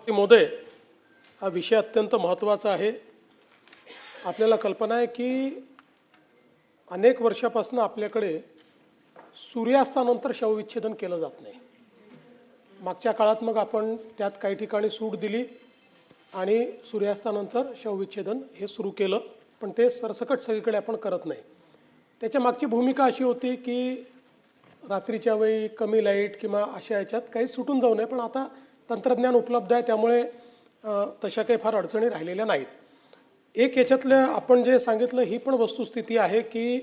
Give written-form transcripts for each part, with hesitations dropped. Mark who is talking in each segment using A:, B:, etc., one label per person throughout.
A: मोदय, हा विषय अत्यंत महत्त्वाचा आहे। आपल्याला कल्पना आहे की अनेक वर्षापासून आपल्याकडे सूर्यास्तानंतर शवविच्छेदन केलं जात नाही। मागच्या काळात मग आपण त्यात काही ठिकाणी सूट दिली आणि सूर्यास्तानंतर शवविच्छेदन हे सुरू केलं, पण ते सरसकट सगळीकडे आपण करत नाही। त्याच्या मागची भूमिका अशी होती की रात्रीच्या वेळी कमी लाईट किंवा अशा याच्यात काही सुटून जाऊ नये, पण आता तंत्रज्ञान उपलब्ध आहे त्यामुळे तशा काही फार अडचणी राहिलेल्या नाहीत। एक याच्यातलं आपण जे सांगितलं ही पण वस्तुस्थिती आहे की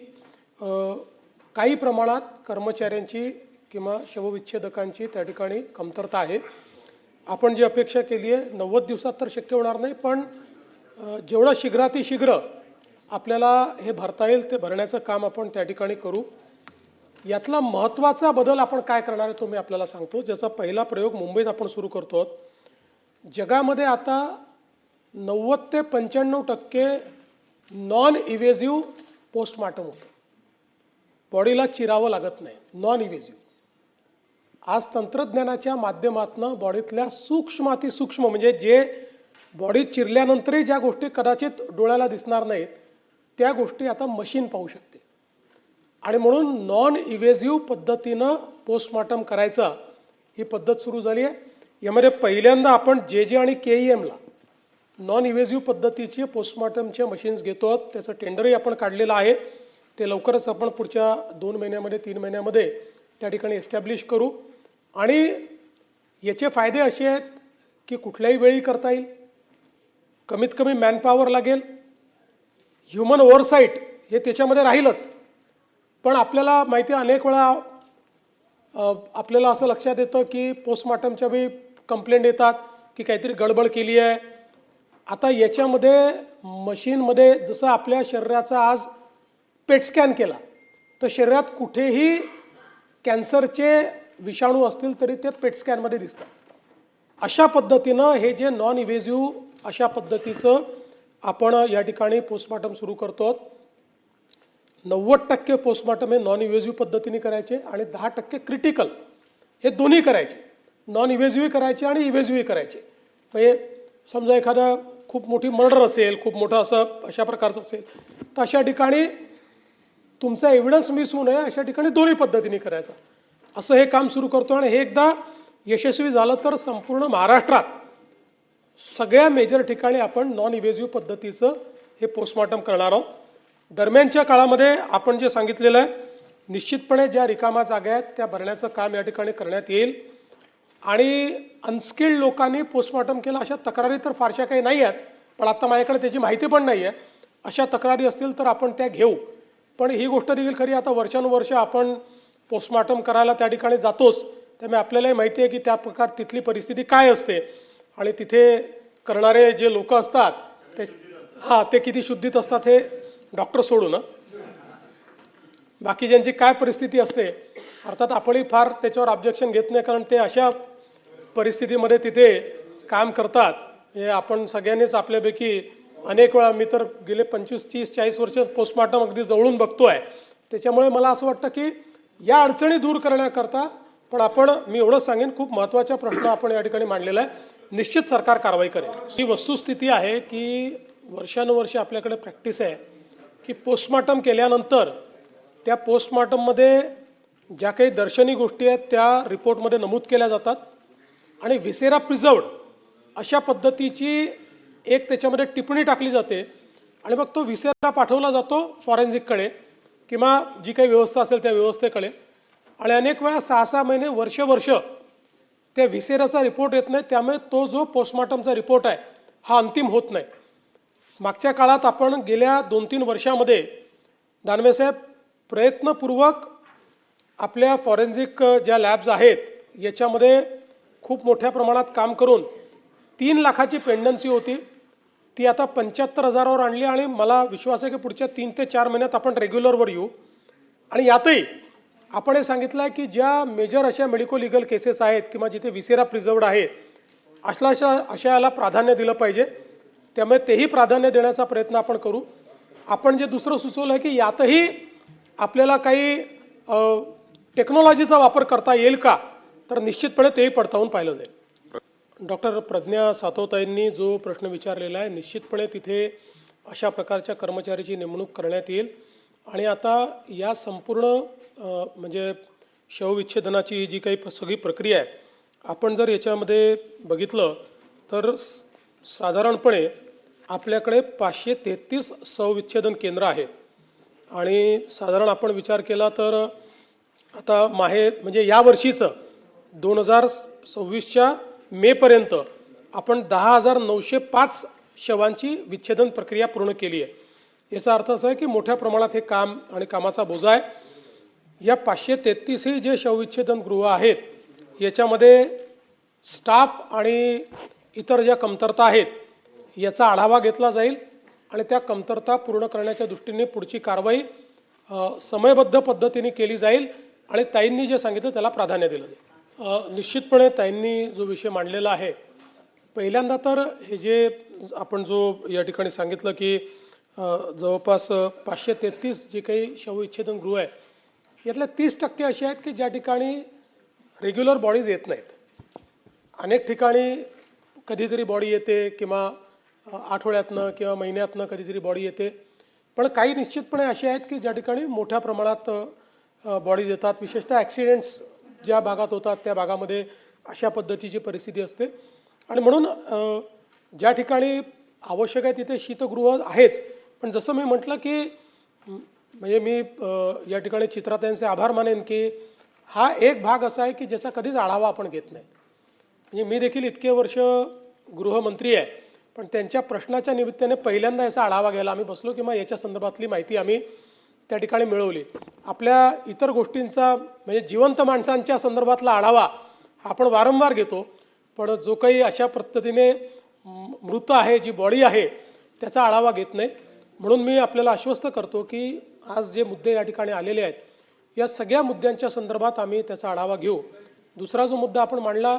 A: काही प्रमाणात कर्मचाऱ्यांची किंवा शवविच्छेदकांची त्या ठिकाणी कमतरता आहे। आपण जी अपेक्षा केली आहे 90 दिवसात तर शक्य होणार नाही, पण जेवढं शीघ्रातिशीघ्र आपल्याला हे भरता येईल ते भरण्याचं काम आपण त्या ठिकाणी करू। यातला महत्त्वाचा बदल आपण काय करणार आहे तो मी आपल्याला सांगतो, ज्याचा पहिला प्रयोग मुंबईत आपण सुरू करतो। जगामध्ये आता 90 ते 95% नॉन इव्हेसिव्ह पोस्टमार्टम होतं। बॉडीला चिरावं लागत नाही, नॉन इव्हेसिव्ह। आज तंत्रज्ञानाच्या माध्यमातून बॉडीतल्या सूक्ष्मातिसूक्ष्म म्हणजे जे बॉडी चिरल्यानंतरही ज्या गोष्टी कदाचित डोळ्याला दिसणार नाहीत त्या गोष्टी आता मशीन पाहू शकते, आणि म्हणून नॉन इव्हेसिव्ह पद्धतीनं पोस्टमार्टम करायचा ही पद्धत सुरू झाली आहे। यामध्ये पहिल्यांदा आपण जे आणि KEMला नॉन इव्हेसिव्ह पद्धतीचे पोस्टमार्टमचे मशीन्स घेतो। त्याचं टेंडरही आपण काढलेलं आहे, ते लवकरच आपण पुढच्या 2 महिन्यामध्ये 3 महिन्यामध्ये त्या ठिकाणी एस्टॅब्लिश करू। आणि याचे फायदे असे आहेत की कुठल्याही वेळी करता येईल, कमीत कमी मॅनपॉवर लागेल, ह्युमन ओव्हरसाईट हे त्याच्यामध्ये राहीलच। पण आपल्याला माहिती आहे अनेक वेळा आपल्याला असं लक्षात येतं की पोस्टमार्टमच्या वेळी कंप्लेंट येतात की काहीतरी गडबड केली आहे। आता याच्यामध्ये मशीनमध्ये जसं आपल्या शरीराचा आज पेट स्कॅन केला तर शरीरात कुठेही कॅन्सरचे विषाणू असतील तरी ते पेट स्कॅनमध्ये दिसतात। अशा पद्धतीनं हे जे नॉन इव्हेसिव्ह अशा पद्धतीचं आपण या ठिकाणी पोस्टमार्टम सुरू करतो। 90% पोस्टमार्टम हे नॉन इव्हेसिव्ह पद्धतीने करायचे आणि 10% क्रिटिकल हे दोन्ही करायचे। नॉन इव्हेसिव्ह करायचे आणि इव्हेसिव्ह करायचे। म्हणजे समजा एखादा खूप मोठी मर्डर असेल, खूप मोठं असं अशा प्रकारचं असेल तर अशा ठिकाणी तुमचा एव्हिडन्स मिस होऊ नये अशा ठिकाणी दोन्ही पद्धतीने करायचं, असं हे काम सुरू करतो। आणि हे एकदा यशस्वी झालं तर संपूर्ण महाराष्ट्रात सगळ्या मेजर ठिकाणी आपण नॉन इव्हेसिव्ह पद्धतीचं हे पोस्टमार्टम करणार आहोत। दरम्यानच्या काळामध्ये आपण जे सांगितलेलं आहे निश्चितपणे ज्या रिकामा जागा आहेत त्या भरण्याचं काम या ठिकाणी करण्यात येईल। आणि अनस्किल्ड लोकांनी पोस्टमार्टम केलं अशा तक्रारी तर फारशा काही नाही आहेत, पण आता माझ्याकडे त्याची माहिती पण नाही आहे। अशा तक्रारी असतील तर आपण त्या घेऊ। पण ही गोष्ट देखील खरी, आता वर्षानुवर्ष आपण पोस्टमार्टम करायला त्या ठिकाणी जातोच, त्यामुळे आपल्यालाही माहिती आहे की त्या प्रकार तिथली परिस्थिती काय असते आणि तिथे करणारे जे लोक असतात ते किती शुद्धीत असतात हे डॉक्टर सोडून बाकी ज्यांची काय परिस्थिती असते। अर्थात आपणही फार त्याच्यावर ऑब्जेक्शन घेत नाही, कारण ते अशा परिस्थितीमध्ये तिथे काम करतात। हे आपण सगळ्यांनीच आपल्यापैकी अनेक वेळा, मी तर गेले 25, 30, 40 वर्ष पोस्टमार्टम अगदी जवळून बघतोय, त्याच्यामुळे मला असं वाटतं की या अडचणी दूर करण्याकरता पण मी एवढंच सांगेन, खूप महत्त्वाचा प्रश्न आपण या ठिकाणी मांडलेला आहे, निश्चित सरकार कारवाई करेल। ही वस्तुस्थिती आहे की वर्षानुवर्ष आपल्याकडे प्रॅक्टिस आहे की पोस्टमार्टम केल्यानंतर त्या पोस्टमार्टममध्ये ज्या काही दर्शनी गोष्टी आहेत त्या रिपोर्टमध्ये नमूद केल्या जातात आणि व्हिसेरा प्रिझर्व्ड अशा पद्धतीची एक त्याच्यामध्ये टिप्पणी टाकली जाते आणि मग तो व्हिसेरा पाठवला जातो फॉरेन्सिककडे किंवा जी काही व्यवस्था असेल त्या व्यवस्थेकडे। आणि अनेक वेळा 6-6 महिने वर्ष त्या व्हिसेराचा रिपोर्ट येत नाही, त्यामुळे तो जो पोस्टमार्टमचा रिपोर्ट आहे हा अंतिम होत नाही। मागच्या काळात आपण गेल्या 2-3 वर्षामध्ये दानवेसाहेब प्रयत्नपूर्वक आपल्या फॉरेन्सिक ज्या लॅब्स आहेत याच्यामध्ये खूप मोठ्या प्रमाणात काम करून 3 लाखाची पेंडन्सी होती ती आता 75,000वर आणली आणि मला विश्वास आहे की पुढच्या 3 ते 4 महिन्यात आपण रेग्युलरवर येऊ। आणि यातही आपण हे सांगितलं आहे की ज्या मेजर अशा मेडिको लिगल केसेस आहेत किंवा जिथे व्हिसेरा प्रिझर्व्ड आहे अशाला प्राधान्य दिलं पाहिजे, त्यामुळे तेही प्राधान्य देण्याचा प्रयत्न आपण करू। आपण जे दुसरं सुचवलं आहे की यातही आपल्याला काही टेक्नॉलॉजीचा वापर करता येईल का, तर निश्चितपणे तेही पडताळून पाहिलं जाईल। डॉक्टर प्रज्ञा सातवताईंनी जो प्रश्न विचारलेला आहे, निश्चितपणे तिथे अशा प्रकारच्या कर्मचाऱ्याची नेमणूक करण्यात येईल. आणि आता या संपूर्ण म्हणजे शवविच्छेदनाची ही जी काही सगळी प्रक्रिया आहे, आपण जर याच्यामध्ये बघितलं तर साधारणपणे आपल्याकडे 533 शवविच्छेदन केंद्र आहेत. आणि साधारण आपण विचार केला तर आता म्हणजे या वर्षीचं 2026च्या मेपर्यंत आपण 10,905 शवांची विच्छेदन प्रक्रिया पूर्ण केली आहे. याचा अर्थ असा आहे की मोठ्या प्रमाणात हे काम आणि कामाचा बोजा आहे. या 533 ही जे शवविच्छेदन गृह आहेत याच्यामध्ये स्टाफ आणि इतर ज्या कमतरता आहेत याचा आढावा घेतला जाईल आणि त्या कमतरता पूर्ण करण्याच्या दृष्टीने पुढची कारवाई समयबद्ध पद्धतीने केली जाईल आणि ताईंनी जे सांगितलं त्याला प्राधान्य दिलं जाईल. निश्चितपणे ताईंनी जो विषय मांडलेला आहे, पहिल्यांदा तर हे जे आपण जो या ठिकाणी सांगितलं की जवळपास 533 जे काही शवविच्छेदन गृह आहे यातल्या 30% असे आहेत की ज्या ठिकाणी रेग्युलर बॉडीज येत नाहीत. अनेक ठिकाणी कधीतरी बॉडी येते किंवा आठवड्यातनं किंवा महिन्यातनं कधीतरी बॉडी येते. पण काही निश्चितपणे असे आहेत की ज्या ठिकाणी मोठ्या प्रमाणात बॉडीज येतात. विशेषतः ॲक्सिडेंट्स ज्या भागात होतात त्या भागामध्ये अशा पद्धतीची परिस्थिती असते. आणि म्हणून ज्या ठिकाणी आवश्यक आहे तिथे शीतगृह आहेच. पण जसं मी म्हटलं की म्हणजे मी या ठिकाणी चित्राताईंचे आभार मानेन की हा एक भाग असा आहे की ज्याचा कधीच आढावा आपण घेत नाही. म्हणजे मी देखील इतके वर्ष गृहमंत्री आहे, पण त्यांच्या प्रश्नाच्या निमित्ताने पहिल्यांदा याचा आढावा घ्यायला आम्ही बसलो किंवा याच्या संदर्भातली माहिती आम्ही त्या ठिकाणी मिळवली. आपल्या इतर गोष्टींचा म्हणजे जिवंत माणसांच्या संदर्भातला आढावा आपण वारंवार घेतो, पण जो काही अशा पद्धतीने मृत आहे, जी बॉडी आहे त्याचा आढावा घेत नाही. म्हणून मी आपल्याला आश्वस्त करतो की आज जे मुद्दे या ठिकाणी आलेले आहेत या सगळ्या मुद्द्यांच्या संदर्भात आम्ही त्याचा आढावा घेऊ. दुसरा जो मुद्दा आपण मांडला,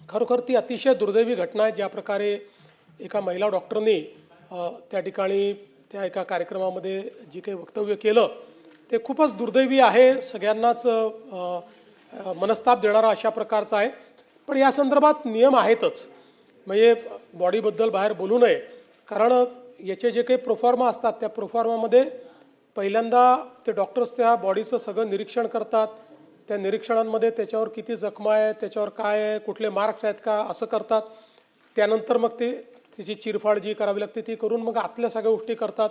A: खरोखर ती अतिशय दुर्दैवी घटना आहे. ज्या प्रकारे एका महिला डॉक्टरनी त्या ठिकाणी त्या एका कार्यक्रमामध्ये जी काही वक्तव्य केलं ते खूपच दुर्दैवी आहे, सगळ्यांनाच मनस्ताप देणारा अशा प्रकारचा आहे. पण या संदर्भात नियम आहेतच. म्हणजे बॉडीबद्दल बाहेर बोलू नये, कारण याचे जे काही प्रोफॉर्मा असतात त्या प्रोफॉर्मामध्ये पहिल्यांदा ते डॉक्टर्स त्या बॉडीचं सगळं निरीक्षण करतात. त्या निरीक्षणांमध्ये त्याच्यावर किती जखमा आहे, त्याच्यावर काय आहे, कुठले मार्क्स आहेत का, असं करतात. त्यानंतर मग ते तिची चिरफाड जी करावी लागते ती करून मग आतल्या सगळ्या गोष्टी करतात.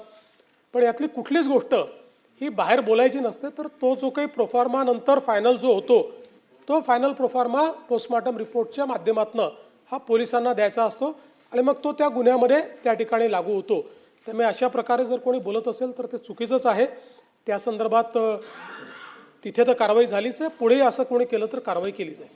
A: पण यातली कुठलीच गोष्ट ही बाहेर बोलायची नसते. तर तो जो काही प्रोफॉर्मा नंतर फायनल जो होतो तो फायनल प्रोफॉर्मा पोस्टमॉर्टम रिपोर्टच्या माध्यमातून हा पोलिसांना द्यायचा असतो आणि मग तो त्या गुन्ह्यामध्ये त्या ठिकाणी लागू होतो. त्यामुळे अशा प्रकारे जर कोणी बोलत असेल तर ते चुकीचंच आहे. त्या संदर्भात तिथे तर कारवाई झालीच आहे, पुढे असं कोणी केलं तर कारवाई केली जाईल.